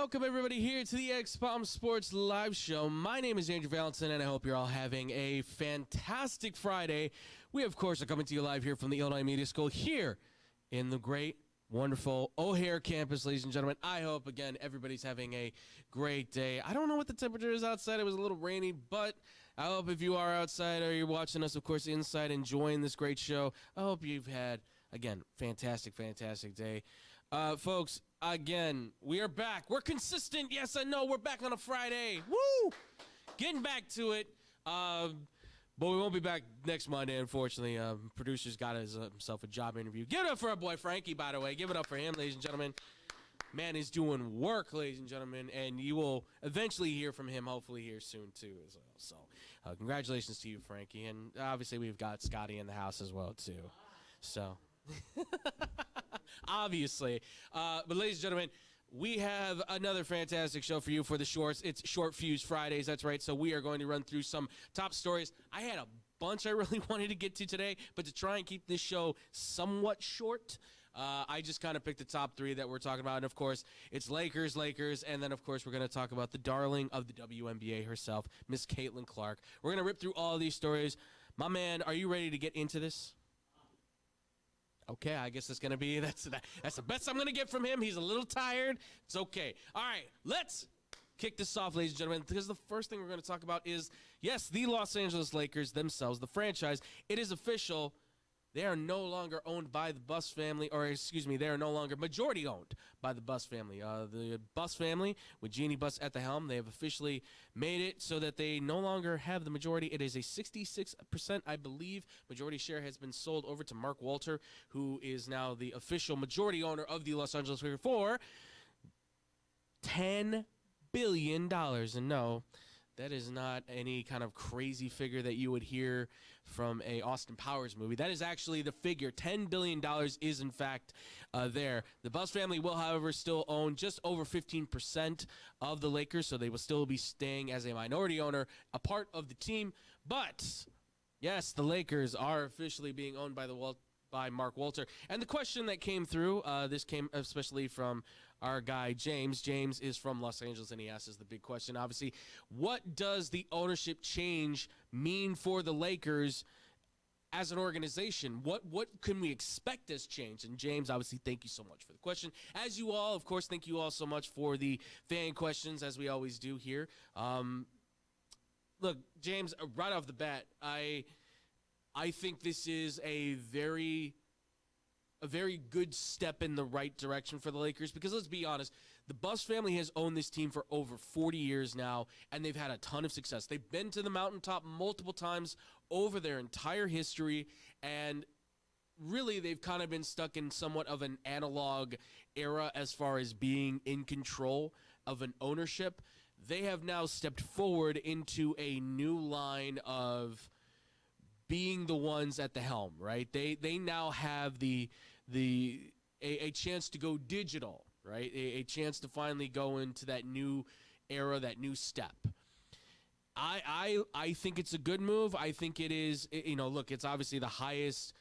Welcome, everybody, here to the X-Bomb Sports Live Show. My name is Andrew Valentin, and I hope you're all having a fantastic Friday. We, of course, are coming to you live here from the Illinois Media School here in the great, wonderful O'Hare campus, ladies and gentlemen. I hope, again, everybody's having a great day. I don't know what the temperature is outside. It was a little rainy, but I hope if you are outside or you're watching us, of course, inside, enjoying this great show, I hope you've had, again, fantastic day. Folks, again, we are back. We're consistent. Yes, I know. We're back on a Friday. Woo! Getting back to it. But we won't be back next Monday, unfortunately. Producer's got himself a job interview. Give it up for our boy Frankie, by the way. Give it up for him, ladies and gentlemen. Man is doing work, ladies and gentlemen, and you will eventually hear from him, hopefully here soon, too, as well. So, congratulations to you, Frankie. And obviously, we've got Scotty in the house as well, too. So... obviously. But ladies and gentlemen, we have another fantastic show for you for the shorts. It's Short Fuse Fridays. That's right. So we are going to run through some top stories. I had a bunch I really wanted to get to today, but to try and keep this show somewhat short, I just kind of picked the top three that we're talking about. And, of course, it's Lakers, and then, of course, we're going to talk about the darling of the WNBA herself, Miss Caitlin Clark. We're going to rip through all of these stories. My man, are you ready to get into this? Okay, I guess it's going to be, that's the best I'm going to get from him. He's a little tired. It's okay. All right, let's kick this off, ladies and gentlemen, because the first thing we're going to talk about is, yes, the Los Angeles Lakers themselves, the franchise. It is official. They are no longer owned by the Buss family, or excuse me, they are no longer majority owned by the Buss family. The Buss family, with Jeannie Buss at the helm, they have officially made it so that they no longer have the majority. It is a 66%, I believe, majority share has been sold over to Mark Walter, who is now the official majority owner of the Los Angeles Lakers for $10 billion. And no, that is not any kind of crazy figure that you would hear from a Austin Powers movie. That is actually the figure. $10 billion is, in fact, there. The Buss family will, however, still own just over 15% of the Lakers, so they will still be staying as a minority owner, a part of the team. But, yes, the Lakers are officially being owned by Mark Walter. And the question that came through, this came especially from our guy James. James is from Los Angeles, and he asks us the big question, obviously, what does the ownership change mean for the Lakers as an organization? What can we expect as change? And James, obviously, thank you so much for the question. As you all, of course, thank you all so much for the fan questions, as we always do here. Look, James, right off the bat, I think this is a very good step in the right direction for the Lakers, because let's be honest, the Buss family has owned this team for over 40 years now, and they've had a ton of success. They've been to the mountaintop multiple times over their entire history, and really they've kind of been stuck in somewhat of an analog era as far as being in control of an ownership. They have now stepped forward into a new line of being the ones at the helm, right? They now have a chance to go digital, right? A chance to finally go into that new era, that new step. I think it's a good move. I think it is, look, it's obviously the highest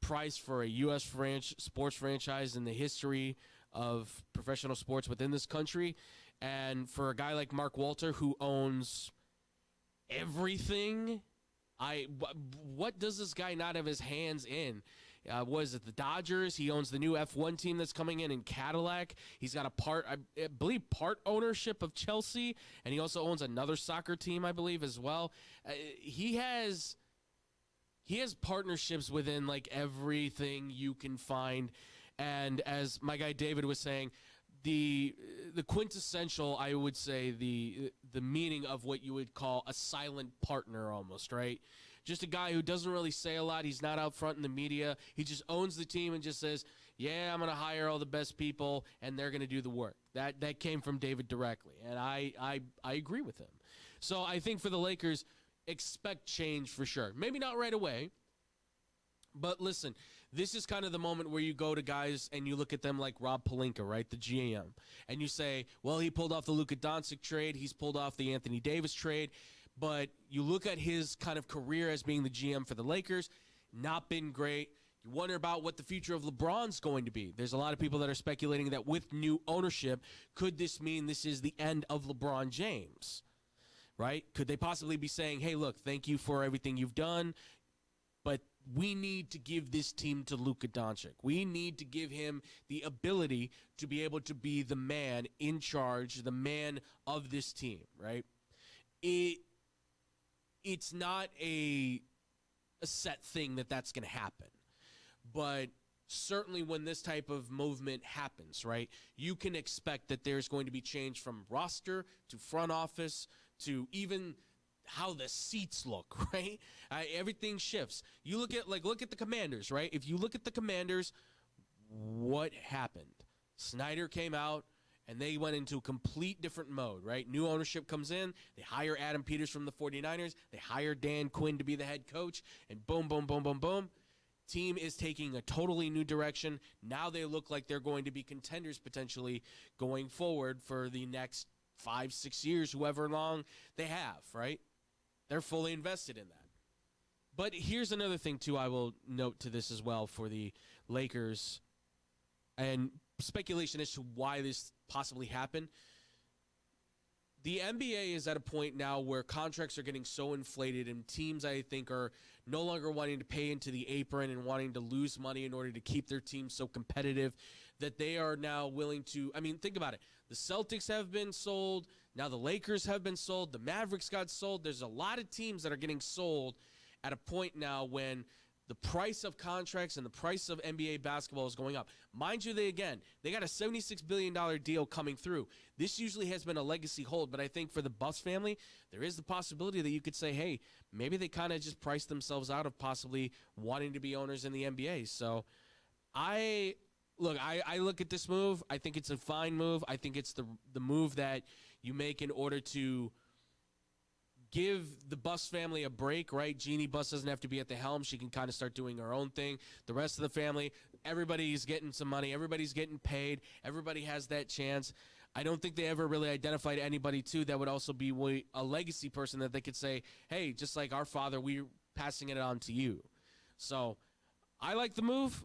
price for a U.S. sports franchise in the history of professional sports within this country. And for a guy like Mark Walter, who owns everything, what does this guy not have his hands in? Was it the Dodgers? He owns the new F1 team that's coming in Cadillac. He's got I believe, part ownership of Chelsea, and he also owns another soccer team, I believe, as well. He has partnerships within like everything you can find, and as my guy David was saying, the quintessential, I would say, the meaning of what you would call a silent partner almost, right? Just a guy who doesn't really say a lot. He's not out front in the media. He just owns the team and just says, yeah, I'm going to hire all the best people, and they're going to do the work. That came from David directly, and I agree with him. So I think for the Lakers, expect change for sure. Maybe not right away. But listen, this is kind of the moment where you go to guys and you look at them like Rob Pelinka, right, the GM, and you say, well, he pulled off the Luka Doncic trade, he's pulled off the Anthony Davis trade, but you look at his kind of career as being the GM for the Lakers, not been great. You wonder about what the future of LeBron's going to be. There's a lot of people that are speculating that with new ownership, could this mean this is the end of LeBron James, right? Could they possibly be saying, hey, look, thank you for everything you've done, but we need to give this team to Luka Doncic. We need to give him the ability to be able to be the man in charge, the man of this team, right? It's not a set thing that's going to happen. But certainly when this type of movement happens, right, you can expect that there's going to be change from roster to front office to even how the seats look, right? Everything shifts. You look at the Commanders, right? If you look at the Commanders, what happened? Snyder came out, and they went into a complete different mode, right? New ownership comes in. They hire Adam Peters from the 49ers. They hire Dan Quinn to be the head coach, and boom, boom, boom, boom, boom. Team is taking a totally new direction. Now they look like they're going to be contenders potentially going forward for the next 5-6 years, however long they have, right? They're fully invested in that. But here's another thing, too, I will note to this as well for the Lakers and speculation as to why this possibly happened. The NBA is at a point now where contracts are getting so inflated and teams, I think, are no longer wanting to pay into the apron and wanting to lose money in order to keep their team so competitive that they are now willing to, I mean, think about it. The Celtics have been sold. Now the Lakers have been sold. The Mavericks got sold. There's a lot of teams that are getting sold at a point now when the price of contracts and the price of NBA basketball is going up. Mind you, they got a $76 billion deal coming through. This usually has been a legacy hold, but I think for the Buss family, there is the possibility that you could say, hey, maybe they kind of just priced themselves out of possibly wanting to be owners in the NBA. So I look at this move. I think it's a fine move. I think it's the move that you make in order to give the Buss family a break, right? Jeannie Buss doesn't have to be at the helm. She can kind of start doing her own thing. The rest of the family, everybody's getting some money. Everybody's getting paid. Everybody has that chance. I don't think they ever really identified anybody, too, that would also be a legacy person that they could say, hey, just like our father, we're passing it on to you. So I like the move.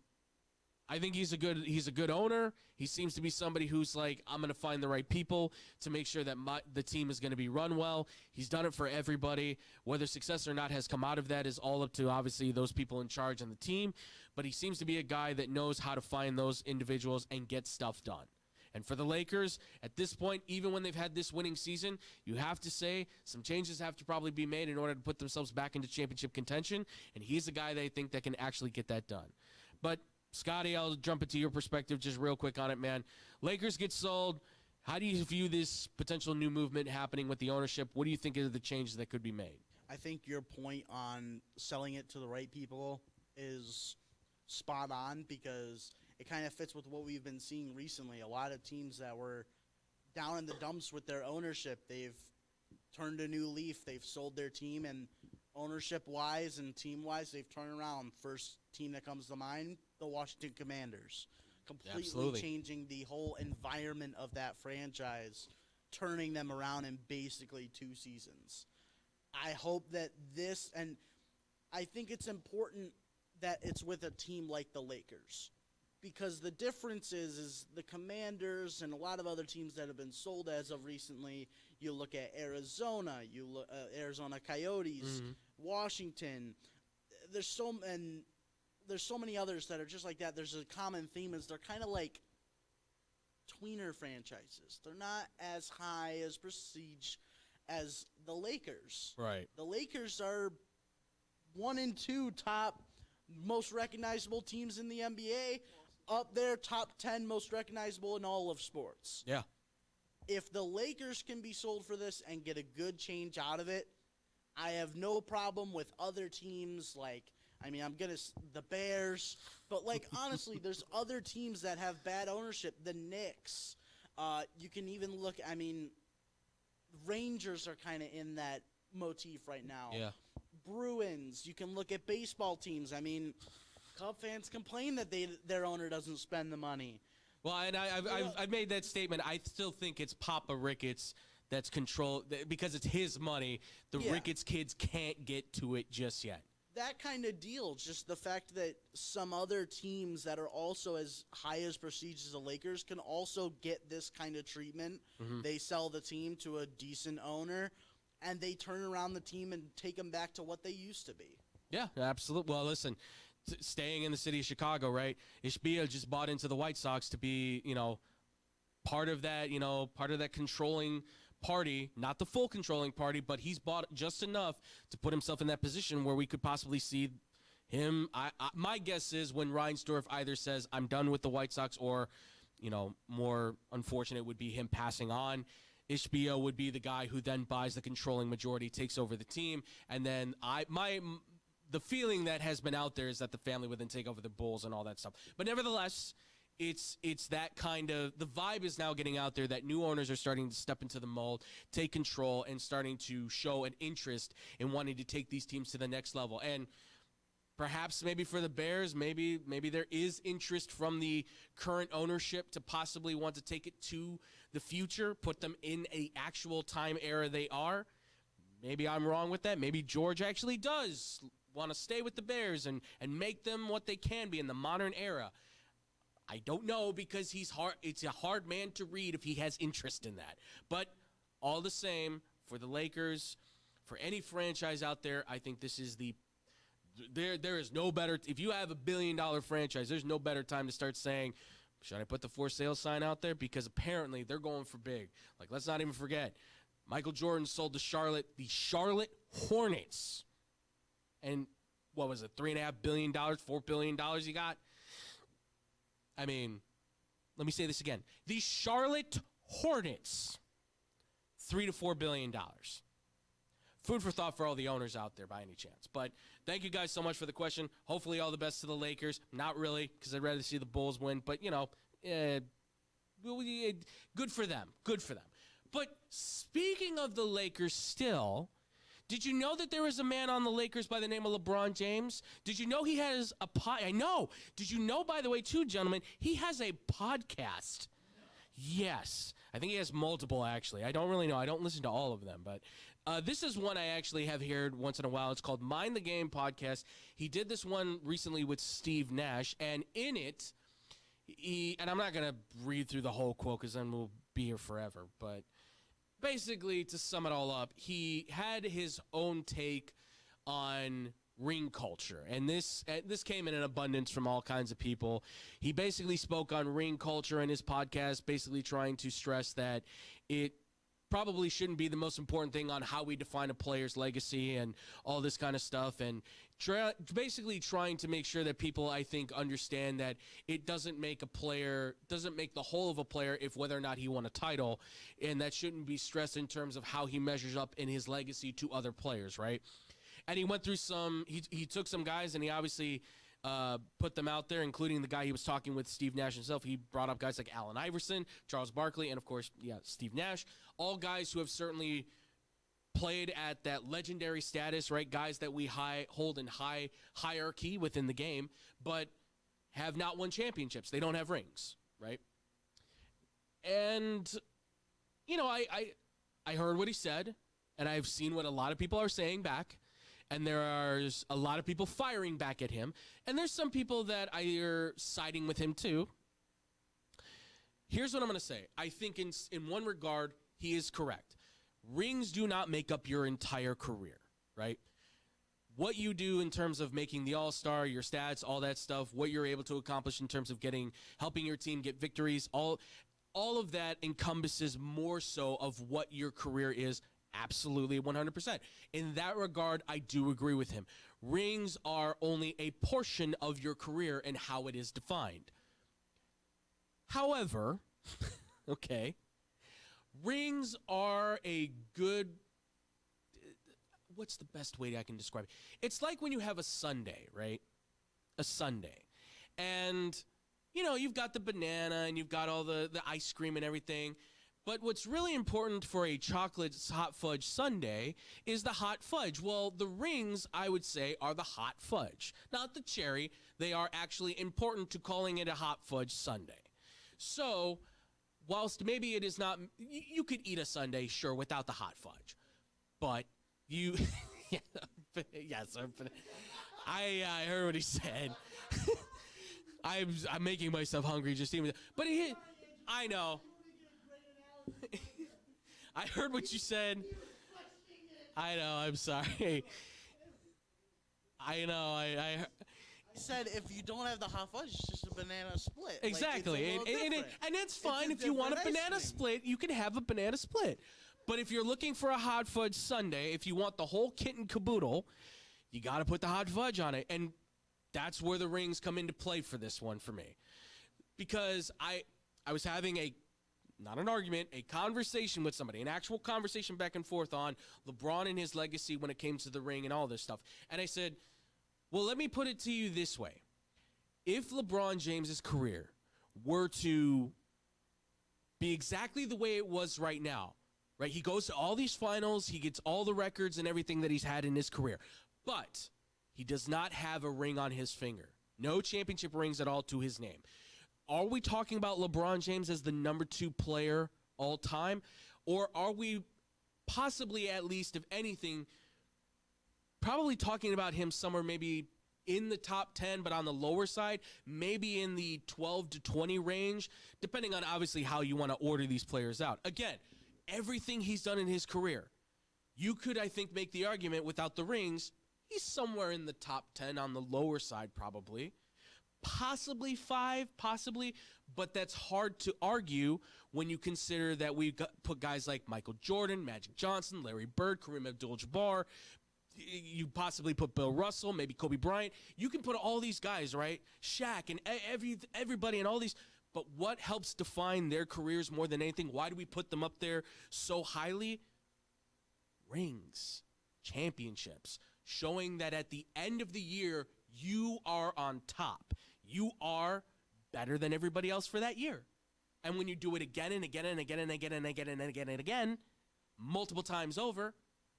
I think he's a good owner. He seems to be somebody who's like, I'm going to find the right people to make sure that the team is going to be run well. He's done it for everybody. Whether success or not has come out of that is all up to, obviously, those people in charge on the team. But he seems to be a guy that knows how to find those individuals and get stuff done. And for the Lakers, at this point, even when they've had this winning season, you have to say some changes have to probably be made in order to put themselves back into championship contention. And he's a guy they think that can actually get that done. But Scotty, I'll jump into your perspective just real quick on it, man. Lakers get sold. How do you view this potential new movement happening with the ownership? What do you think are the changes that could be made? I think your point on selling it to the right people is spot on because it kind of fits with what we've been seeing recently. A lot of teams that were down in the dumps with their ownership, they've turned a new leaf. They've sold their team, and ownership-wise and team-wise, they've turned around. First team that comes to mind, the Washington Commanders. Completely changing the whole environment of that franchise, turning them around in basically 2 seasons. I hope that this, and I think it's important that it's with a team like the Lakers. Because the difference is the Commanders and a lot of other teams that have been sold as of recently, you look at Arizona, you look Arizona Coyotes, Washington. There's so many others that are just like that. There's a common theme is they're kind of like tweener franchises. They're not as high as prestige as the Lakers. Right. The Lakers are 1 and 2 top most recognizable teams in the NBA. Up there, top 10 most recognizable in all of sports. Yeah. If the Lakers can be sold for this and get a good change out of it, I have no problem with other teams like, the Bears. But, honestly, there's other teams that have bad ownership. The Knicks. You can even look, Rangers are kind of in that motif right now. Yeah. Bruins. You can look at baseball teams. Cub fans complain that their owner doesn't spend the money. Well, and I've made that statement. I still think it's Papa Ricketts that's controlled because it's his money. The Ricketts kids can't get to it just yet. that kind of deal. Just the fact that some other teams that are also as high as prestige as the Lakers can also get this kind of treatment. Mm-hmm. They sell the team to a decent owner, and they turn around the team and take them back to what they used to be. Yeah, absolutely. Well, listen, staying in the city of Chicago, right? Ishbia just bought into the White Sox to be, part of that, part of that controlling party, not the full controlling party, but he's bought just enough to put himself in that position where we could possibly see him. My guess is when Reinsdorf either says, I'm done with the White Sox, or, more unfortunate would be him passing on. Ishbia would be the guy who then buys the controlling majority, takes over the team, and then the feeling that has been out there is that the family would then take over the Bulls and all that stuff. But nevertheless, it's that kind of, the vibe is now getting out there that new owners are starting to step into the mold, take control, and starting to show an interest in wanting to take these teams to the next level. And perhaps maybe for the Bears, maybe there is interest from the current ownership to possibly want to take it to the future, put them in a actual time era they are. Maybe I'm wrong with that. Maybe George actually does want to stay with the Bears and make them what they can be in the modern era. I don't know, because he's hard. It's a hard man to read if he has interest in that. But all the same, for the Lakers, for any franchise out there, I think this is there is no better. If you have $1 billion franchise, there's no better time to start saying, should I put the for sale sign out there? Because apparently they're going for big. Like, let's not even forget, Michael Jordan sold the Charlotte Hornets. And what was it, $3.5 billion, $4 billion he got? I mean, let me say this again. The Charlotte Hornets, $3 to $4 billion. Food for thought for all the owners out there by any chance. But thank you guys so much for the question. Hopefully all the best to the Lakers. Not really, because I'd rather see the Bulls win. But, good for them. Good for them. But speaking of the Lakers still, did you know that there was a man on the Lakers by the name of LeBron James? Did you know he has a I know. Did you know, by the way, too, gentlemen, he has a podcast? Yes. I think he has multiple, actually. I don't really know. I don't listen to all of them, but this is one I actually have heard once in a while. It's called Mind the Game Podcast. He did this one recently with Steve Nash, and in it, and I'm not going to read through the whole quote because then we'll be here forever, but basically, to sum it all up, he had his own take on ring culture, and this came in an abundance from all kinds of people. He basically spoke on ring culture in his podcast, basically trying to stress that it probably shouldn't be the most important thing on how we define a player's legacy and all this kind of stuff, and basically trying to make sure that people, I think, understand that it doesn't make the whole of a player if whether or not he won a title, and that shouldn't be stressed in terms of how he measures up in his legacy to other players, right? And he went through he took some guys, and he obviously put them out there, including the guy he was talking with, Steve Nash himself. He brought up guys like Allen Iverson, Charles Barkley, and of course, Steve Nash, all guys who have certainly played at that legendary status, right? Guys that we hold in high hierarchy within the game, but have not won championships. They don't have rings, right? And, I heard what he said, and I've seen what a lot of people are saying back, and there's a lot of people firing back at him, and there's some people that are siding with him too. Here's what I'm going to say. I think in one regard, he is correct. Rings do not make up your entire career, right? What you do in terms of making the All-Star, your stats, all that stuff, what you're able to accomplish in terms of helping your team get victories, all of that encompasses more so of what your career is. Absolutely, 100%. In that regard, I do agree with him. Rings are only a portion of your career and how it is defined. However, okay, rings are a good, what's the best way I can describe it? It's like when you have a sundae, right? A sundae. And, you've got the banana and you've got all the ice cream and everything. But what's really important for a chocolate hot fudge sundae is the hot fudge. Well, the rings, I would say, are the hot fudge, not the cherry. They are actually important to calling it a hot fudge sundae. So, whilst maybe it is not, you could eat a sundae, sure, without the hot fudge. But you, yes, I heard what he said. I'm making myself hungry just even. But I know. I heard what you said. I know. I'm sorry. I know. I said if you don't have the hot fudge, it's just a banana split. exactly, Like, and it's fine if you want a banana split. You can have a banana split. But if you're looking for a hot fudge sundae, if you want the whole kit and caboodle, you got to put the hot fudge on it, and that's where the rings come into play for this one for me, because I was having not an argument, a conversation with somebody, an actual conversation back and forth on LeBron and his legacy when it came to the ring and all this stuff, and I said, well, let me put it to you this way. If LeBron James's career were to be exactly the way it was right now, right? He goes to all these finals, he gets all the records and everything that he's had in his career, but he does not have a ring on his finger. No championship rings at all to his name. Are we talking about LeBron James as the number 2 player all time? Or are we possibly, at least, if anything, probably talking about him somewhere maybe in the top 10, but on the lower side, maybe in the 12 to 20 range, depending on obviously how you want to order these players out. Again, everything he's done in his career, you could, I think, make the argument without the rings, he's somewhere in the top 10 on the lower side probably. Possibly 5, possibly, but that's hard to argue when you consider that we've put guys like Michael Jordan, Magic Johnson, Larry Bird, Kareem Abdul-Jabbar. You possibly put Bill Russell, maybe Kobe Bryant. You can put all these guys, right? Shaq and everybody and all these. But what helps define their careers more than anything? Why do we put them up there so highly? Rings, championships, showing that at the end of the year, you are on top. You are better than everybody else for that year. And when you do it again and again and again and again and again and again and again, multiple times over,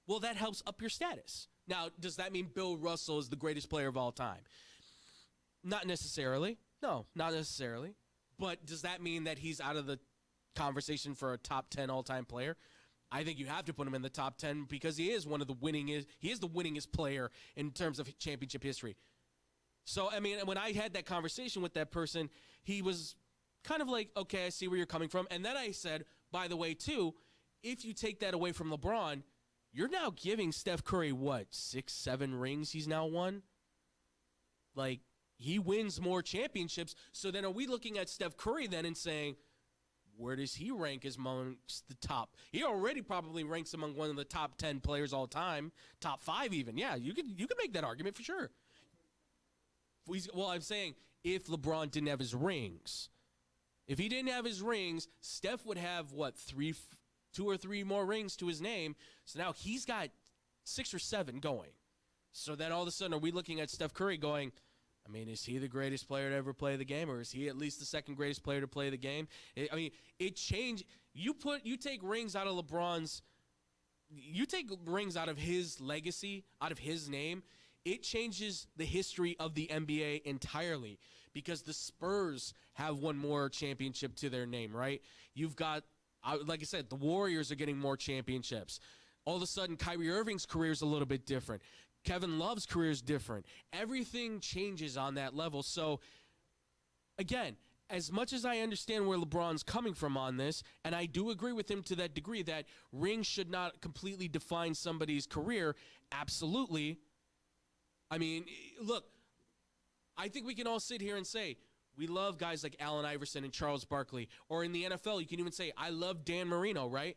well, that helps up your status. Now, does that mean Bill Russell is the greatest player of all time? Not necessarily. No, not necessarily. But does that mean that he's out of the conversation for a top 10 all-time player? I think you have to put him in the top 10 because he is one of the he is the winningest player in terms of championship history. So, I mean, when I had that conversation with that person, he was kind of like, okay, I see where you're coming from. And then I said, by the way, too, if you take that away from LeBron, you're now giving Steph Curry, what, 6, 7 rings he's now won? Like, he wins more championships. So then are we looking at Steph Curry then and saying, where does he rank as amongst the top? He already probably ranks among one of the top 10 players all time, top 5 even. Yeah, you could make that argument for sure. Well, I'm saying if LeBron didn't have his rings, if he didn't have his rings, Steph would have, what, 2 or 3 more rings to his name. So now he's got 6 or 7 going. So then all of a sudden, are we looking at Steph Curry going, I mean, is he the greatest player to ever play the game, or is he at least the second greatest player to play the game? I mean, it changed. You take rings out of LeBron's, you take rings out of his legacy, out of his name, it changes the history of the NBA entirely because the Spurs have one more championship to their name, right? You've got, like I said, the Warriors are getting more championships. All of a sudden, Kyrie Irving's career is a little bit different. Kevin Love's career is different. Everything changes on that level. So, again, as much as I understand where LeBron's coming from on this, and I do agree with him to that degree that rings should not completely define somebody's career, absolutely. I mean, look, I think we can all sit here and say, we love guys like Allen Iverson and Charles Barkley. Or in the NFL, you can even say, I love Dan Marino, right?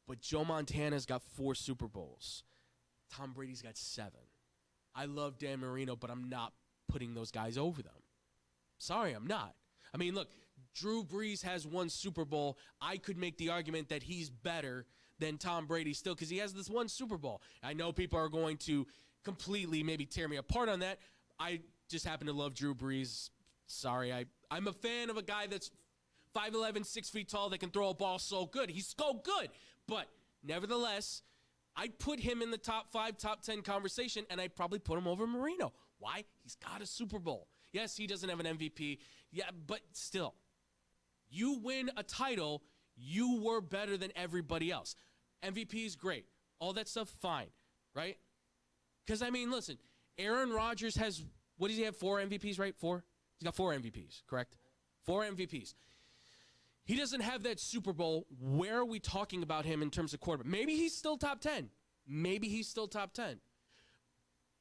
But Joe Montana's got 4 Super Bowls. Tom Brady's got 7. I love Dan Marino, but I'm not putting those guys over them. Sorry, I'm not. I mean, look, Drew Brees has 1 Super Bowl. I could make the argument that he's better than Tom Brady still because he has this 1 Super Bowl. I know people are going to completely maybe tear me apart on that. I just happen to love Drew Brees. Sorry, I'm a fan of a guy that's 5'11", 6 feet tall that can throw a ball so good. He's so good. But nevertheless, I'd put him in the top 5, top 10 conversation, and I'd probably put him over Marino. Why? He's got a Super Bowl. Yes, he doesn't have an MVP. Yeah, but still, you win a title, you were better than everybody else. MVP is great. All that stuff, fine, right? Because, I mean, listen, Aaron Rodgers has, what does he have, 4 MVPs, right? 4? He's got 4 MVPs, correct? 4 MVPs. He doesn't have that Super Bowl. Where are we talking about him in terms of quarterback? Maybe he's still top 10. Maybe he's still top 10.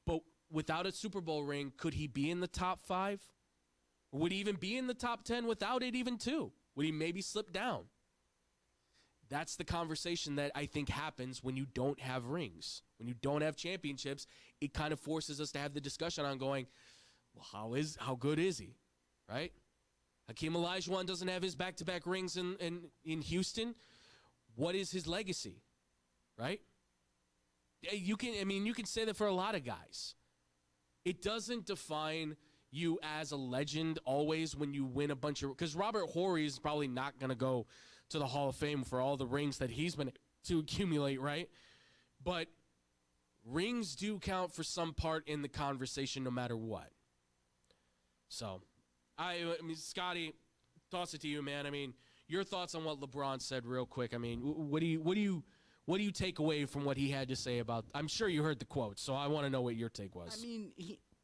But without a Super Bowl ring, could he be in the top 5? Or would he even be in the top 10 without it even 2? Would he maybe slip down? That's the conversation that I think happens when you don't have rings. When you don't have championships, it kind of forces us to have the discussion on going, well, how good is he, right? Hakeem Olajuwon doesn't have his back-to-back rings in Houston. What is his legacy, right? You can say that for a lot of guys. It doesn't define you as a legend always when you win a bunch of, because Robert Horry is probably not going to go to the Hall of Fame for all the rings that he's been to accumulate, right? But rings do count for some part in the conversation no matter what. So, I mean, Scotty, toss it to you, man. I mean, your thoughts on what LeBron said real quick. I mean, what do you take away from what he had to say about, I'm sure you heard the quote, so I want to know what your take was. I mean,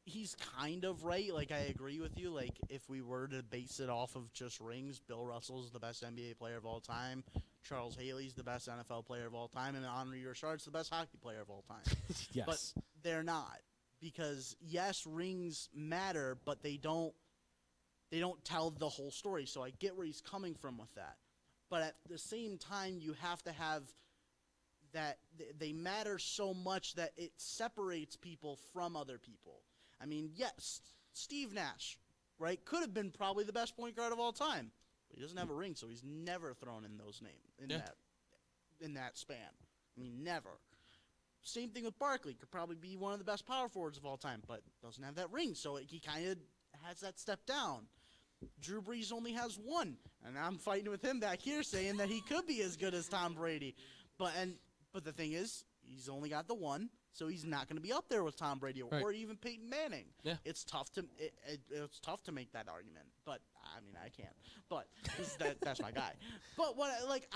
he's kind of right. Like, I agree with you. Like, if we were to base it off of just rings, Bill Russell's the best NBA player of all time. Charles Haley's the best NFL player of all time. And Henri Richard's the best hockey player of all time. Yes. But they're not. Because, yes, rings matter, but they don't tell the whole story. So I get where he's coming from with that. But at the same time, you have to have that they matter so much that it separates people from other people. I mean, yes, Steve Nash, right, could have been probably the best point guard of all time. But he doesn't have a ring, so he's never thrown in those names in that span. I mean, never. Same thing with Barkley. Could probably be one of the best power forwards of all time, but doesn't have that ring, so he kind of has that step down. Drew Brees only has 1, and I'm fighting with him back here saying that he could be as good as Tom Brady. But the thing is, he's only got the 1, so he's not going to be up there with Tom Brady or even Peyton Manning. Yeah. It's tough to make that argument, but I mean I can't. But that's my guy. But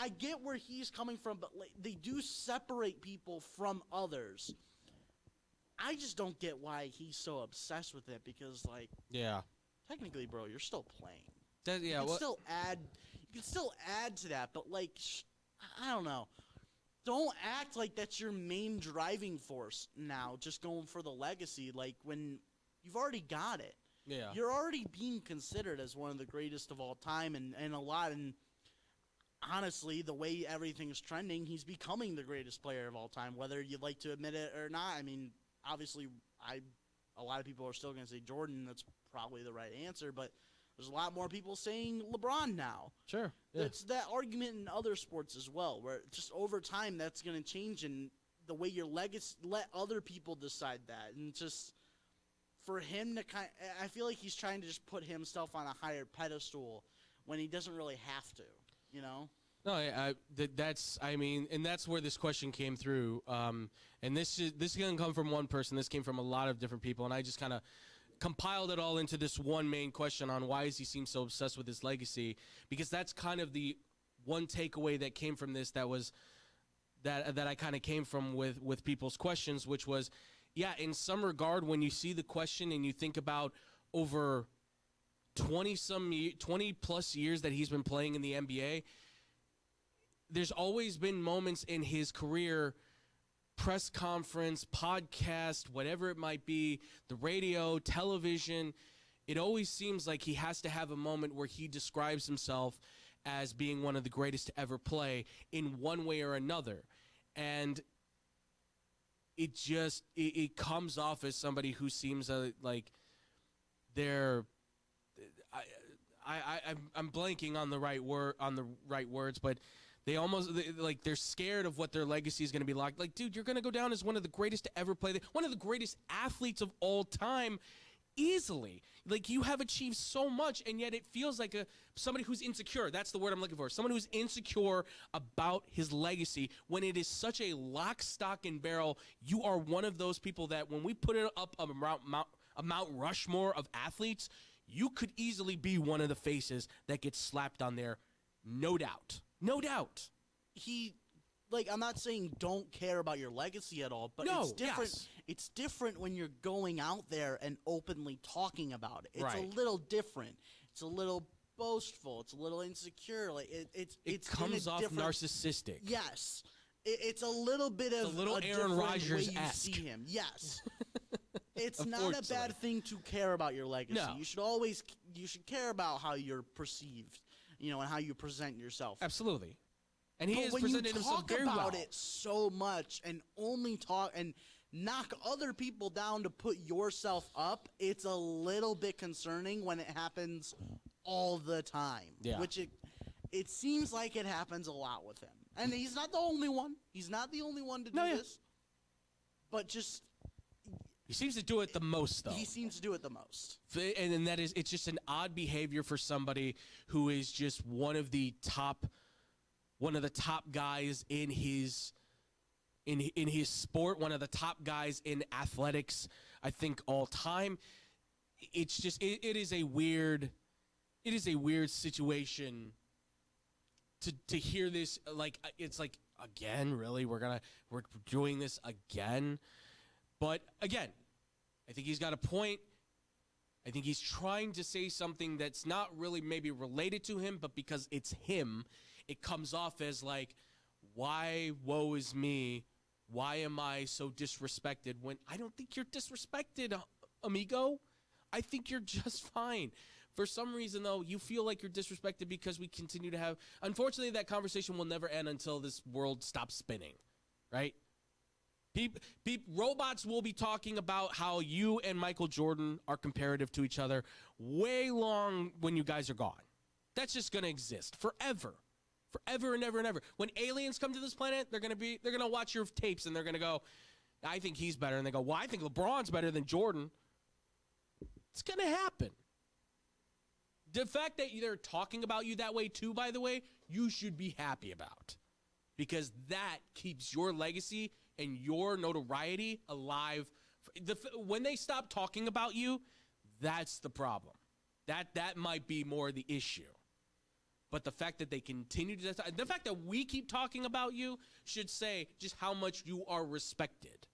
I get where he's coming from, but they do separate people from others. I just don't get why he's so obsessed with it because yeah, technically, bro, you're still playing. You can still add to that, but I don't know. Don't act like that's your main driving force now, just going for the legacy, when you've already got it. Yeah. You're already being considered as one of the greatest of all time, and honestly, the way everything's trending, he's becoming the greatest player of all time, whether you'd like to admit it or not. I mean, obviously, a lot of people are still going to say Jordan. That's probably the right answer, but there's a lot more people saying LeBron now. Sure. Yeah. It's that argument in other sports as well, where just over time that's going to change in the way your legacy, let other people decide that. And just for him to I feel like he's trying to just put himself on a higher pedestal when he doesn't really have to, you know? No, that's where this question came through. And this is going to come from one person. This came from a lot of different people, and I just kind of compiled it all into this one main question on why does he seem so obsessed with his legacy, because that's kind of the one takeaway that came from this that I kind of came from with people's questions, which was, yeah, in some regard, when you see the question and you think about over 20 plus years that he's been playing in the NBA, there's always been moments in his career, press conference, podcast, whatever it might be, the radio, television, it always seems like he has to have a moment where he describes himself as being one of the greatest to ever play in one way or another. And it comes off as somebody who seems like they're I'm blanking on the right words, but they're scared of what their legacy is going to be like. Like, dude, you're going to go down as one of the greatest to ever play, one of the greatest athletes of all time, easily. Like, you have achieved so much, and yet it feels like somebody who's insecure. That's the word I'm looking for. Someone who's insecure about his legacy when it is such a lock, stock, and barrel. You are one of those people that when we put it up a Mount Rushmore of athletes, you could easily be one of the faces that gets slapped on there. No doubt. No doubt. He like, I'm not saying don't care about your legacy at all, but No, it's different. yes. It's different when you're going out there and openly talking about it. It's Right. a little different. It's a little boastful. It's a little insecure. Like It comes off narcissistic. Yes. It's a little bit of a little Aaron different way you Rodgers-esque. see him. Yes. It's not a Unfortunately. bad thing to care about your legacy. No. You should care about how you're perceived, and how you present yourself. Absolutely. And he But has when presented you himself talk very about well. it so much and only talk and knock other people down to put yourself up, it's a little bit concerning when it happens all the time. Yeah. Which it seems like it happens a lot with him. And he's not the only one. He's not the only one to do this. But just He seems to do it the most, though. he seems to do it the most. And then it's just an odd behavior for somebody who is just one of the top guys in his sport, one of the top guys in athletics, I think, all time. It's just it is a weird situation to hear this. Like, it's like, again, really, we're doing this again. But again, I think he's got a point. I think he's trying to say something that's not really maybe related to him, but because it's him, it comes off as like, why, woe is me? Why am I so disrespected? When I don't think you're disrespected, amigo. I think you're just fine. For some reason, though, you feel like you're disrespected because we continue to have... Unfortunately, that conversation will never end until this world stops spinning, right? Robots will be talking about how you and Michael Jordan are comparative to each other way long when you guys are gone. That's just going to exist forever. Forever and ever and ever. When aliens come to this planet, they're going to watch your tapes and they're going to go, I think he's better. And they go, well, I think LeBron's better than Jordan. It's going to happen. The fact that they're talking about you that way too, by the way, you should be happy about. Because that keeps your legacy and your notoriety alive. When they stop talking about you, that's the problem. That might be more the issue. But the fact that they continue to... The fact that we keep talking about you should say just how much you are respected.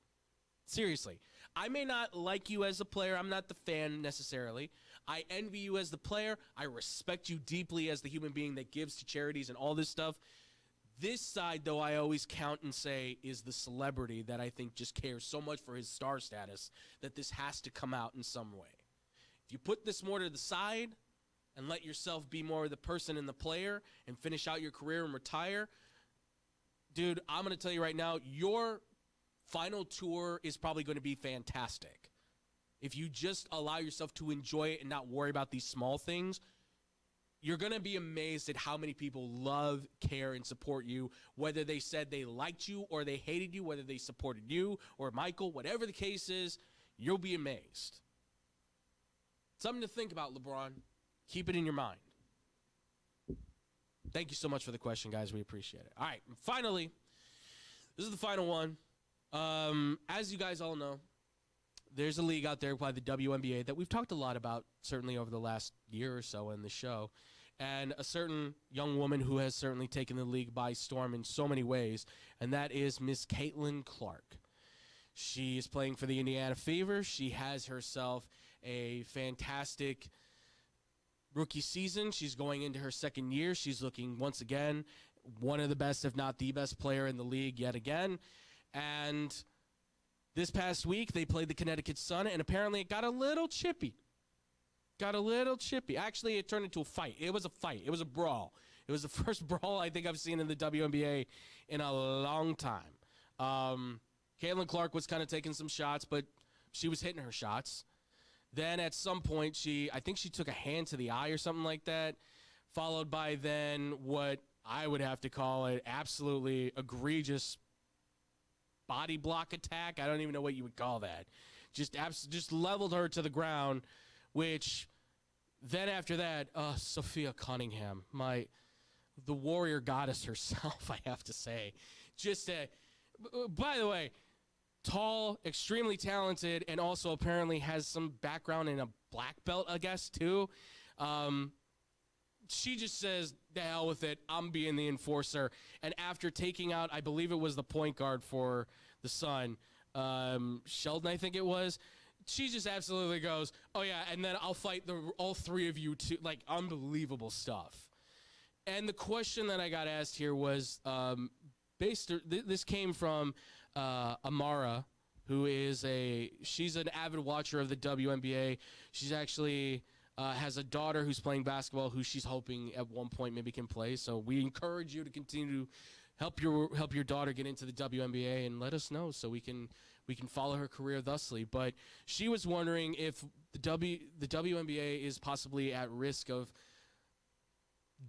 Seriously. I may not like you as a player. I'm not the fan necessarily. I envy you as the player. I respect you deeply as the human being that gives to charities and all this stuff. This side, though, I always count and say is the celebrity that I think just cares so much for his star status that this has to come out in some way. If you put this more to the side and let yourself be more of the person and the player and finish out your career and retire, dude, I'm going to tell you right now, your final tour is probably going to be fantastic. If you just allow yourself to enjoy it and not worry about these small things, you're going to be amazed at how many people love, care, and support you, whether they said they liked you or they hated you, whether they supported you or Michael, whatever the case is, you'll be amazed. Something to think about, LeBron. Keep it in your mind. Thank you so much for the question, guys. We appreciate it. All right, and finally, this is the final one. As you guys all know, there's a league out there by the WNBA that we've talked a lot about, certainly over the last year or so in the show. And a certain young woman who has certainly taken the league by storm in so many ways, and that is Miss Caitlin Clark. She is playing for the Indiana Fever. She has herself a fantastic rookie season. She's going into her second year. She's looking, once again, one of the best, if not the best player in the league yet again. And this past week, they played the Connecticut Sun, and apparently it got a little chippy. Actually, it turned into a fight. It was a fight. It was a brawl. It was the first brawl I think I've seen in the WNBA in a long time. Caitlin Clark was kind of taking some shots, but she was hitting her shots. Then at some point, I think she took a hand to the eye or something like that, followed by then what I would have to call an absolutely egregious body block attack. I don't even know what you would call that. Just leveled her to the ground, which then after that, Sophia Cunningham, the warrior goddess herself, I have to say. By the way, tall, extremely talented, and also apparently has some background in a black belt, I guess, too. she just says, the hell with it, I'm being the enforcer. And after taking out, I believe it was the point guard for the Sun, Sheldon, I think it was, she just absolutely goes, oh yeah, and then I'll fight all three of you too. Like, unbelievable stuff. And the question that I got asked here was, this came from Amara, who is she's an avid watcher of the WNBA. She's actually has a daughter who's playing basketball who she's hoping at one point maybe can play. So we encourage you to continue to help your daughter get into the WNBA and let us know so we can follow her career thusly. But she was wondering if the WNBA is possibly at risk of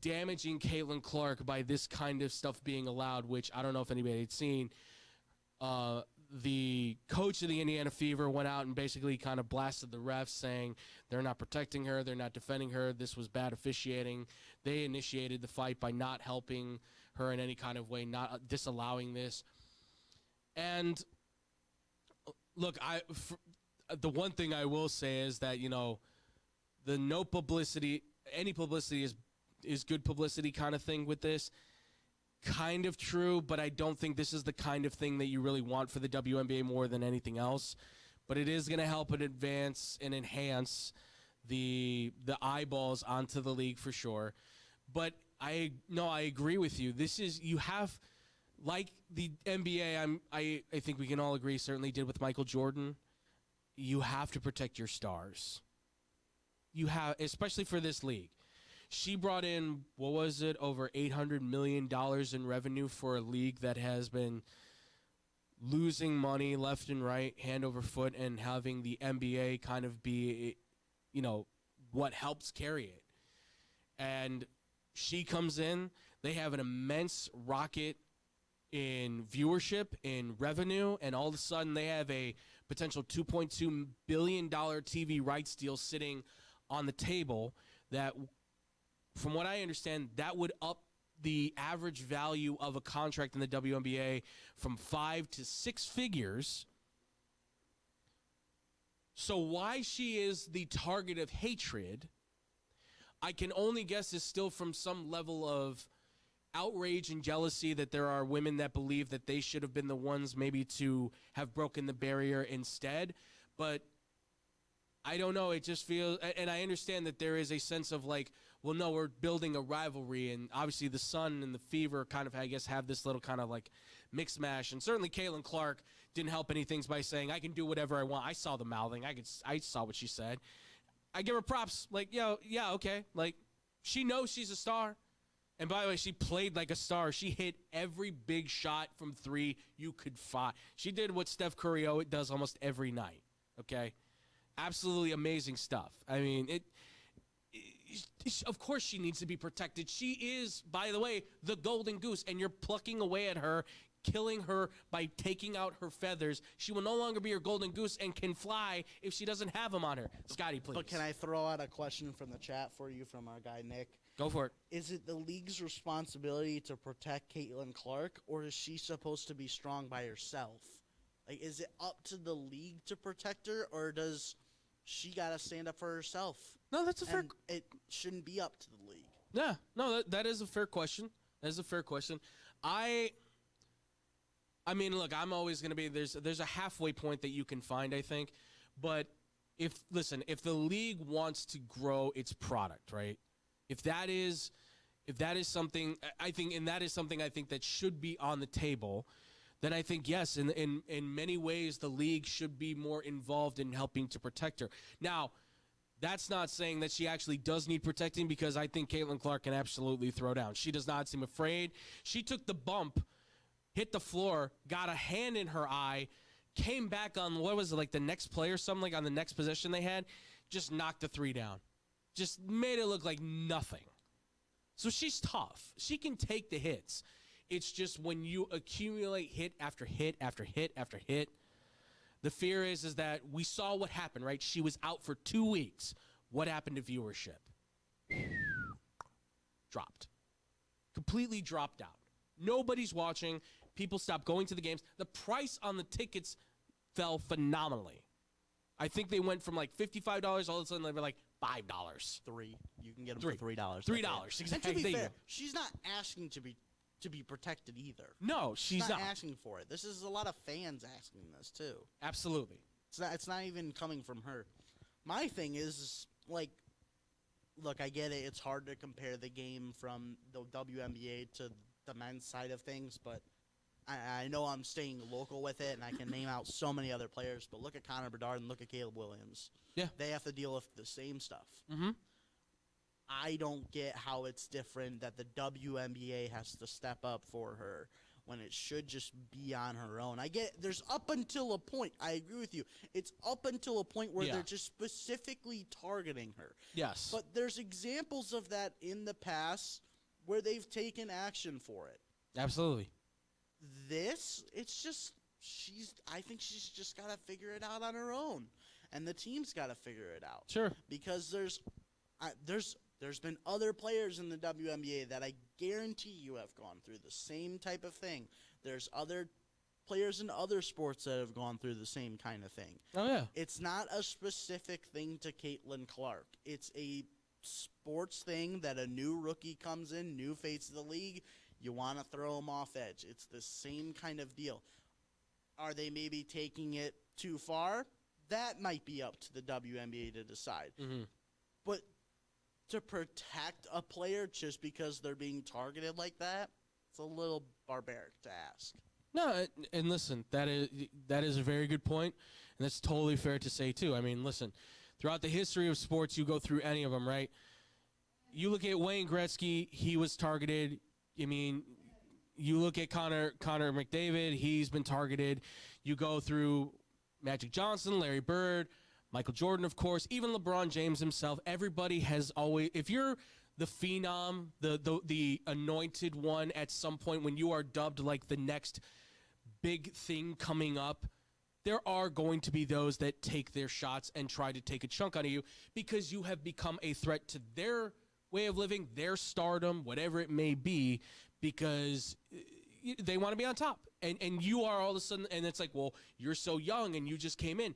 damaging Caitlin Clark by this kind of stuff being allowed, which I don't know if anybody had seen. The coach of the Indiana Fever went out and basically kind of blasted the refs, saying they're not protecting her, they're not defending her, this was bad officiating. They initiated the fight by not helping her in any kind of way, not disallowing this. And look, the one thing I will say is that, the no publicity, any publicity is good publicity kind of thing with this. Kind of true, but I don't think this is the kind of thing that you really want for the WNBA more than anything else. But it is going to help and advance and enhance the eyeballs onto the league for sure. But I agree with you. You have, like the NBA, I think we can all agree, certainly did with Michael Jordan, you have to protect your stars. You have, especially for this league. She brought in, what was it, over $800 million in revenue for a league that has been losing money left and right, hand over foot, and having the NBA kind of be, what helps carry it. And she comes in, they have an immense rocket in viewership, in revenue, and all of a sudden they have a potential $2.2 billion TV rights deal sitting on the table that, from what I understand, that would up the average value of a contract in the WNBA from 5 to 6 figures. So why she is the target of hatred, I can only guess is still from some level of outrage and jealousy that there are women that believe that they should have been the ones maybe to have broken the barrier instead. But I don't know, it just feels, and I understand that there is a sense of like, well, no, we're building a rivalry, and obviously the Sun and the Fever kind of, I guess, have this little kind of like mix mash, and certainly Caitlin Clark didn't help any things by saying, I can do whatever I want. I saw the mouthing. I saw what she said. I give her props. Like, yeah, okay. Like, she knows she's a star. And by the way, she played like a star. She hit every big shot from three you could find. She did what Steph Curry does almost every night, okay? Absolutely amazing stuff. I mean, of course she needs to be protected. She is, by the way, the golden goose, and you're plucking away at her, killing her by taking out her feathers. She will no longer be your golden goose and can fly if she doesn't have them on her. Scotty, please. But can I throw out a question from the chat for you from our guy, Nick? Go for it. Is it the league's responsibility to protect Caitlin Clark, or is she supposed to be strong by herself? Like, is it up to the league to protect her, or does she got to stand up for herself? No, that's a fair... It shouldn't be up to the league. Yeah, no, that is a fair question. That is a fair question. I mean, look, I'm always going to be... There's a halfway point that you can find, I think. But if the league wants to grow its product, right? If that is something, I think, and that is something I think that should be on the table, then I think, yes, in many ways, the league should be more involved in helping to protect her. Now, that's not saying that she actually does need protecting, because I think Caitlin Clark can absolutely throw down. She does not seem afraid. She took the bump, hit the floor, got a hand in her eye, came back on, what was it, like the next play or something, like on the next possession they had, just knocked the three down. Just made it look like nothing. So she's tough. She can take the hits. It's just when you accumulate hit after hit after hit after hit, the fear is that we saw what happened, right? She was out for 2 weeks. What happened to viewership? Dropped. Completely dropped out. Nobody's watching. People stopped going to the games. The price on the tickets fell phenomenally. I think they went from like $55, all of a sudden they were like $5. $3. You can get them for $3. $3, exactly. And to be There you fair, go. she's not asking to be protected either. No, she's not. asking for it. This is a lot of fans asking this too. Absolutely. It's not even coming from her. My thing is, like, look, I get it. It's hard to compare the game from the WNBA to the men's side of things, but I know I'm staying local with it, and I can name out so many other players, but look at Connor Bedard and look at Caleb Williams. Yeah. They have to deal with the same stuff. Mm-hmm. I don't get how it's different that the WNBA has to step up for her when it should just be on her own. I get there's up until a point. I agree with you. It's up until a point where they're just specifically targeting her. Yes. But there's examples of that in the past where they've taken action for it. Absolutely. It's just I think she's just got to figure it out on her own. And the team's got to figure it out. Sure. Because there's been other players in the WNBA that I guarantee you have gone through the same type of thing. There's other players in other sports that have gone through the same kind of thing. Oh, yeah. It's not a specific thing to Caitlin Clark. It's a sports thing that a new rookie comes in, new face of the league, you want to throw them off edge. It's the same kind of deal. Are they maybe taking it too far? That might be up to the WNBA to decide. Mm-hmm. But to protect a player just because they're being targeted like that, it's a little barbaric to ask. No, and listen, that is a very good point, and that's totally fair to say, too. I mean, listen, throughout the history of sports, you go through any of them, right? You look at Wayne Gretzky, he was targeted. I mean, you look at Connor McDavid, he's been targeted. You go through Magic Johnson, Larry Bird, Michael Jordan, of course, even LeBron James himself. Everybody has always, if you're the phenom, the anointed one at some point when you are dubbed like the next big thing coming up, there are going to be those that take their shots and try to take a chunk out of you because you have become a threat to their way of living, their stardom, whatever it may be, because they want to be on top. And you are all of a sudden, and it's like, well, you're so young and you just came in.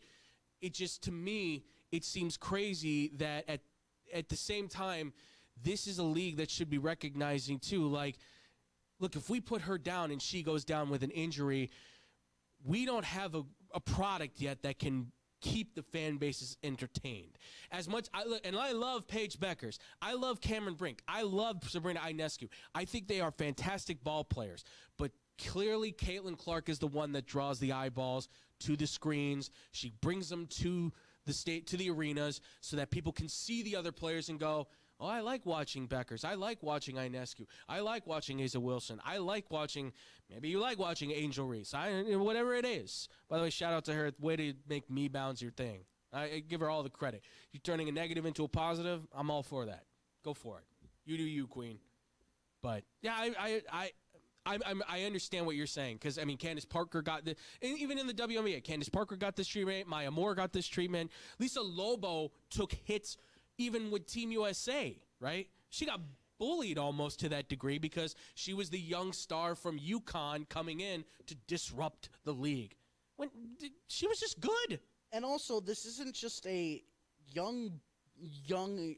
It just, to me, it seems crazy that at the same time, this is a league that should be recognizing, too, like, look, if we put her down and she goes down with an injury, we don't have a product yet that can keep the fan bases entertained. As much, I love Paige Beckers. I love Cameron Brink. I love Sabrina Ionescu. I think they are fantastic ball players. But clearly, Caitlin Clark is the one that draws the eyeballs to the screens. She brings them to the arenas so that people can see the other players and go, oh, I like watching Beckers. I like watching Ionescu. I like watching Asa Wilson. I like watching, maybe you like watching Angel Reese. Whatever it is. By the way, shout out to her. Way to make Me Bounds your thing. I give her all the credit. You're turning a negative into a positive. I'm all for that. Go for it. You do you, Queen. But, yeah, I understand what you're saying because, I mean, Candace Parker got this. And even in the WNBA, Candace Parker got this treatment. Maya Moore got this treatment. Lisa Lobo took hits even with Team USA, right? She got bullied almost to that degree because she was the young star from UConn coming in to disrupt the league. When she was just good. And also, this isn't just a young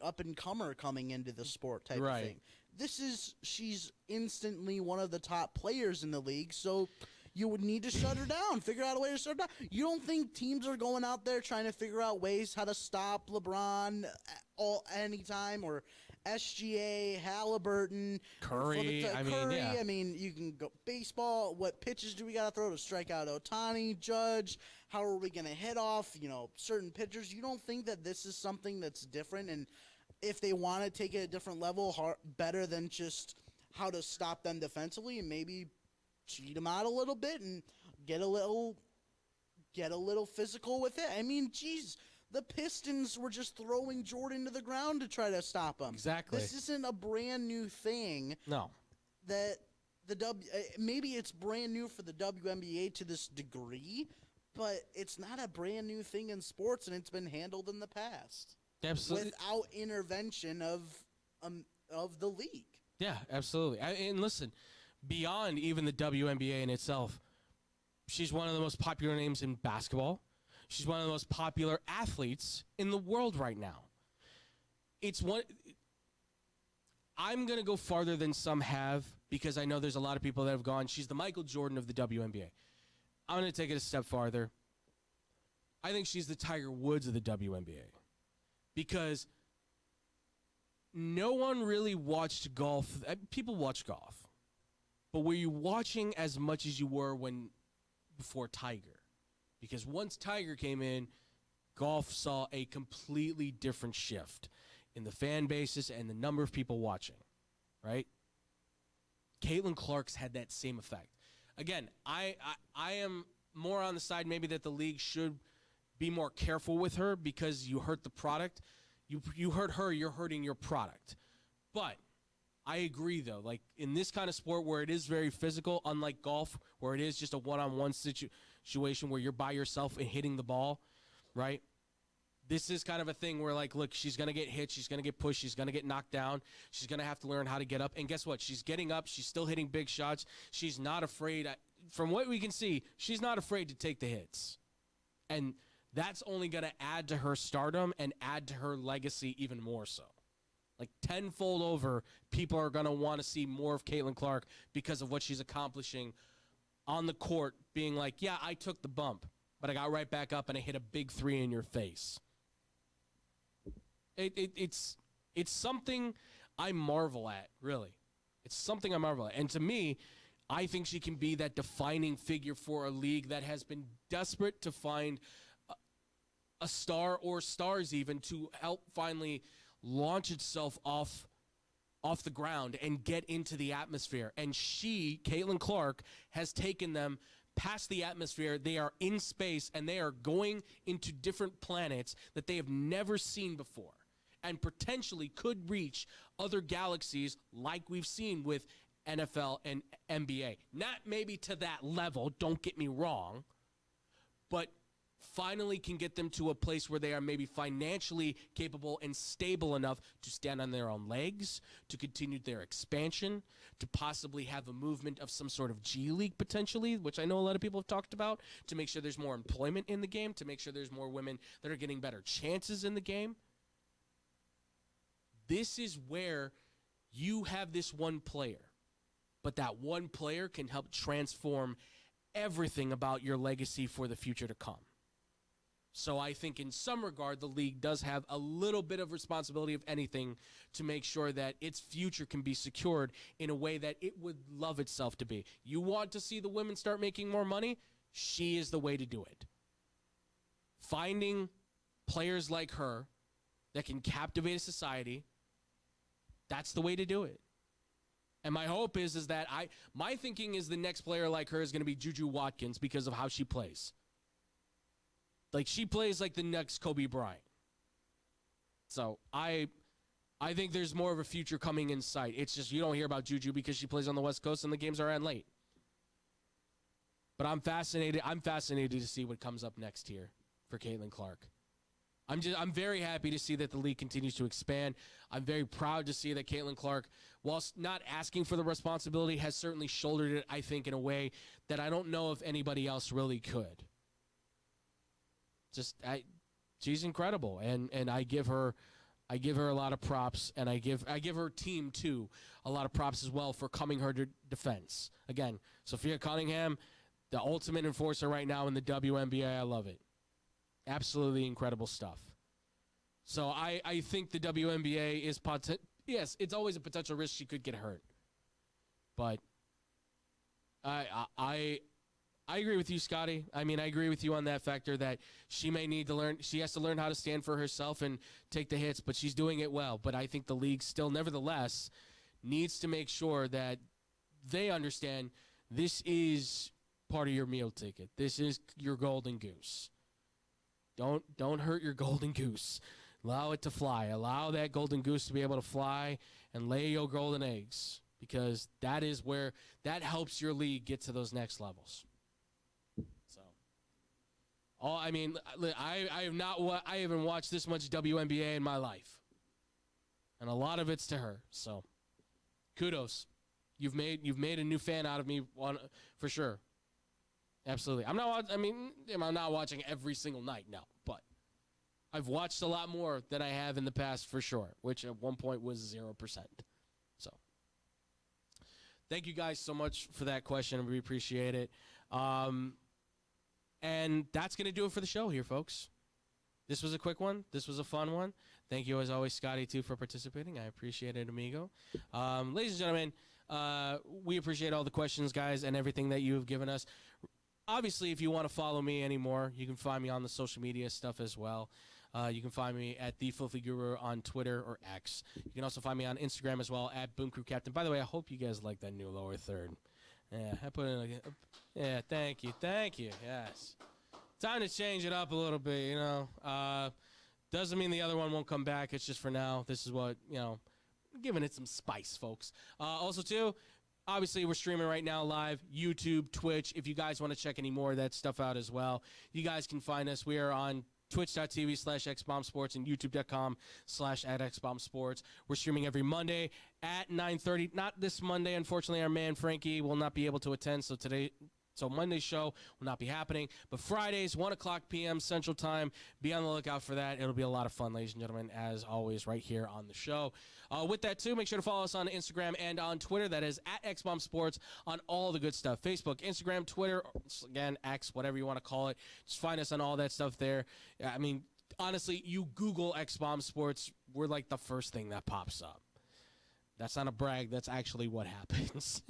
up-and-comer coming into the sport type of thing. She's instantly one of the top players in the league, so you would need to shut her down, figure out a way to shut her down. You don't think teams are going out there trying to figure out ways how to stop LeBron anytime, or SGA, Halliburton, Curry. I mean, you can go baseball. What pitches do we got to throw to strike out Ohtani, Judge? How are we going to hit off, certain pitchers? You don't think that this is something that's different? And if they want to take it a different level, better than just how to stop them defensively and maybe cheat them out a little bit and get a little physical with it. I mean, geez, the Pistons were just throwing Jordan to the ground to try to stop him. Exactly. This isn't a brand new thing. No. That maybe it's brand new for the WNBA to this degree, but it's not a brand new thing in sports, and it's been handled in the past. Absolutely. Without intervention of the league. Yeah, absolutely. And listen, beyond even the WNBA in itself, she's one of the most popular names in basketball. She's one of the most popular athletes in the world right now. I'm going to go farther than some have because I know there's a lot of people that have gone, she's the Michael Jordan of the WNBA. I'm going to take it a step farther. I think she's the Tiger Woods of the WNBA because no one really watched golf. People watch golf, but were you watching as much as you were before Tiger? Because once Tiger came in, golf saw a completely different shift in the fan bases and the number of people watching, right? Caitlin Clark's had that same effect. Again, I am more on the side maybe that the league should be more careful with her because you hurt the product. You hurt her, you're hurting your product. But I agree, though. Like, in this kind of sport where it is very physical, unlike golf, where it is just a one-on-one situation where you're by yourself and hitting the ball, right? This is kind of a thing where, like, look, she's going to get hit. She's going to get pushed. She's going to get knocked down. She's going to have to learn how to get up. And guess what? She's getting up. She's still hitting big shots. She's not afraid. From what we can see, she's not afraid to take the hits. And that's only going to add to her stardom and add to her legacy even more so. Like, tenfold over, people are going to want to see more of Caitlin Clark because of what she's accomplishing on the court, being like, yeah, I took the bump, but I got right back up and I hit a big three in your face. It's something I marvel at, really. It's something I marvel at. And to me, I think she can be that defining figure for a league that has been desperate to find a star or stars even to help finally launch itself off the ground and get into the atmosphere. And she, Caitlin Clark, has taken them past the atmosphere. They are in space, and they are going into different planets that they have never seen before and potentially could reach other galaxies like we've seen with NFL and NBA. Not maybe to that level, don't get me wrong, but finally can get them to a place where they are maybe financially capable and stable enough to stand on their own legs, to continue their expansion, to possibly have a movement of some sort of G League potentially, which I know a lot of people have talked about, to make sure there's more employment in the game, to make sure there's more women that are getting better chances in the game. This is where you have this one player, but that one player can help transform everything about your legacy for the future to come. So I think in some regard, the league does have a little bit of responsibility, if anything, to make sure that its future can be secured in a way that it would love itself to be. You want to see the women start making more money? She is the way to do it. Finding players like her that can captivate a society, that's the way to do it. And my hope is that my thinking is the next player like her is going to be Juju Watkins because of how she plays. Like, she plays like the next Kobe Bryant. So I think there's more of a future coming in sight. It's just you don't hear about Juju because she plays on the West Coast and the games are on late. But I'm fascinated. I'm fascinated to see what comes up next here for Caitlin Clark. I'm very happy to see that the league continues to expand. I'm very proud to see that Caitlin Clark, whilst not asking for the responsibility, has certainly shouldered it, I think, in a way that I don't know if anybody else really could. She's incredible, and I give her a lot of props, and I give her team too a lot of props as well for coming her to defense. Again, Sophia Cunningham, the ultimate enforcer right now in the WNBA. I love it. Absolutely incredible stuff. So I think the WNBA is yes, it's always a potential risk she could get hurt, but I agree with you, Scotty. I mean, I agree with you on that factor that she may need to learn. She has to learn how to stand for herself and take the hits, but she's doing it well. But I think the league still, nevertheless, needs to make sure that they understand this is part of your meal ticket. This is your golden goose. Don't hurt your golden goose. Allow it to fly. Allow that golden goose to be able to fly and lay your golden eggs, because that is where that helps your league get to those next levels. I mean, I haven't watched this much WNBA in my life, and a lot of it's to her. So, kudos, you've made a new fan out of me, for sure. Absolutely. I'm not watching every single night, no, but I've watched a lot more than I have in the past, for sure. Which at one point was 0%. thank you guys so much for that question. We appreciate it. And that's going to do it for the show here, folks. This was a quick one. This was a fun one. Thank you, as always, Scotty, too, for participating. I appreciate it, amigo. Ladies and gentlemen, we appreciate all the questions, guys, and everything that you have given us. Obviously, if you want to follow me anymore, you can find me on the social media stuff as well. You can find me at The Filthy Guru on Twitter or X. You can also find me on Instagram as well, at Boom Crew Captain. By the way, I hope you guys like that new lower third. Yeah, I put in yeah, thank you, yes. Time to change it up a little bit, you know. Doesn't mean the other one won't come back. It's just for now. This is what, you know, giving it some spice, folks. Also, too, obviously, we're streaming right now live, YouTube, Twitch. If you guys want to check any more of that stuff out as well, you guys can find us. We are on twitch.tv/xbombsports and youtube.com/@xbombsports. We're streaming every Monday at 9:30. Not this Monday, unfortunately. Our man Frankie will not be able to attend, so Monday's show will not be happening. But Fridays, 1 o'clock p.m. Central Time. Be on the lookout for that. It'll be a lot of fun, ladies and gentlemen, as always, right here on the show. With that, too, make sure to follow us on Instagram and on Twitter. That is at XBombSports on all the good stuff. Facebook, Instagram, Twitter, again, X, whatever you want to call it. Just find us on all that stuff there. I mean, honestly, you Google XBombSports, we're like the first thing that pops up. That's not a brag. That's actually what happens.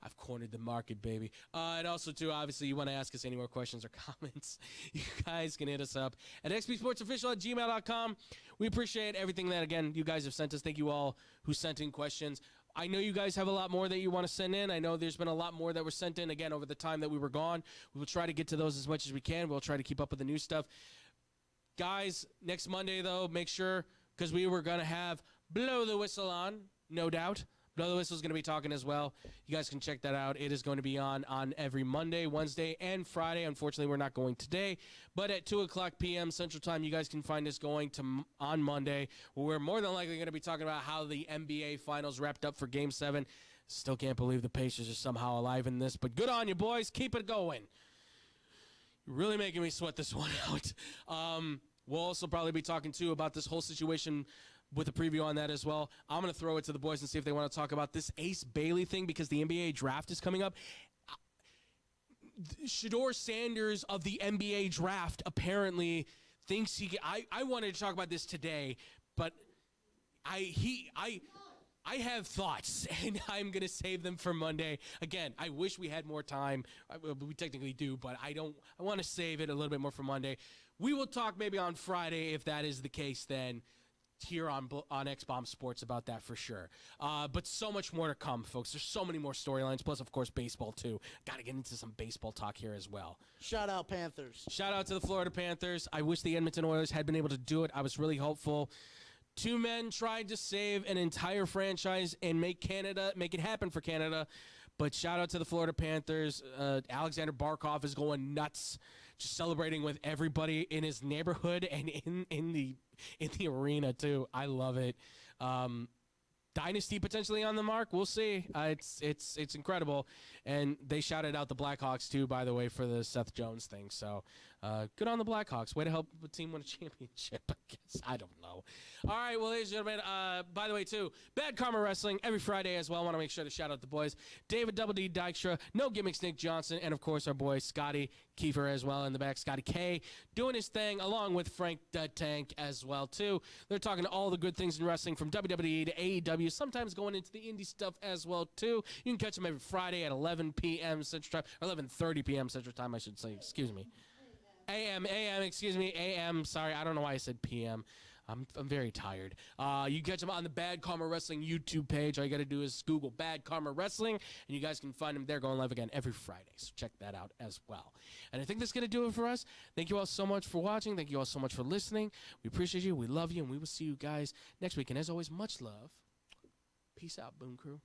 I've cornered the market, baby. And also, too, obviously, you want to ask us any more questions or comments, you guys can hit us up at xbsportsofficial@gmail.com. We appreciate everything that, again, you guys have sent us. Thank you all who sent in questions. I know you guys have a lot more that you want to send in. I know there's been a lot more that were sent in, again, over the time that we were gone. We will try to get to those as much as we can. We'll try to keep up with the new stuff. Guys, next Monday, though, make sure, because we were going to have Blow the Whistle on, no doubt. Blow the Whistle is going to be talking as well. You guys can check that out. It is going to be on every Monday, Wednesday, and Friday. Unfortunately, we're not going today. But at 2 o'clock p.m. Central Time, you guys can find us going on Monday, where we're more than likely going to be talking about how the NBA Finals wrapped up for Game 7. Still can't believe the Pacers are somehow alive in this. But good on you, boys. Keep it going. You're really making me sweat this one out. We'll also probably be talking, too, about this whole situation with a preview on that as well. I'm going to throw it to the boys and see if they want to talk about this Ace Bailey thing, because the NBA draft is coming up. Shedeur Sanders of the NBA draft apparently thinks he can. I wanted to talk about this today, but I have thoughts, and I'm going to save them for Monday. Again, I wish we had more time. We technically do, but I want to save it a little bit more for Monday. We will talk maybe on Friday, if that is the case, then here on X-Bomb Sports about that for sure. But so much more to come, folks. There's so many more storylines, plus, of course, baseball, too. Got to get into some baseball talk here as well. Shout out Panthers. Shout out to the Florida Panthers. I wish the Edmonton Oilers had been able to do it. I was really hopeful. Two men tried to save an entire franchise and make it happen for Canada. But shout out to the Florida Panthers. Alexander Barkov is going nuts, just celebrating with everybody in his neighborhood and in the arena too. I love it. Dynasty potentially on the mark. We'll see. It's incredible. And they shouted out the Blackhawks too, by the way, for the Seth Jones thing. So good on the Blackhawks. Way to help the team win a championship, I guess. I don't know. All right, well, ladies and gentlemen, by the way, too, Bad Karma Wrestling every Friday as well. I want to make sure to shout out the boys. David Double D Dykstra, No Gimmicks Nick Johnson, and, of course, our boy Scotty Kiefer as well in the back. Scotty K doing his thing along with Frank the Tank as well, too. They're talking all the good things in wrestling from WWE to AEW, sometimes going into the indie stuff as well, too. You can catch them every Friday at 11 p.m. Central Time, or 11:30 p.m. Central Time, I should say. Excuse me. AM, sorry, I don't know why I said PM. I'm very tired. You catch them on the Bad Karma Wrestling YouTube page. All you got to do is Google Bad Karma Wrestling, and you guys can find them there going live again every Friday. So check that out as well. And I think that's going to do it for us. Thank you all so much for watching. Thank you all so much for listening. We appreciate you. We love you, and we will see you guys next week. And as always, much love. Peace out, Boom Crew.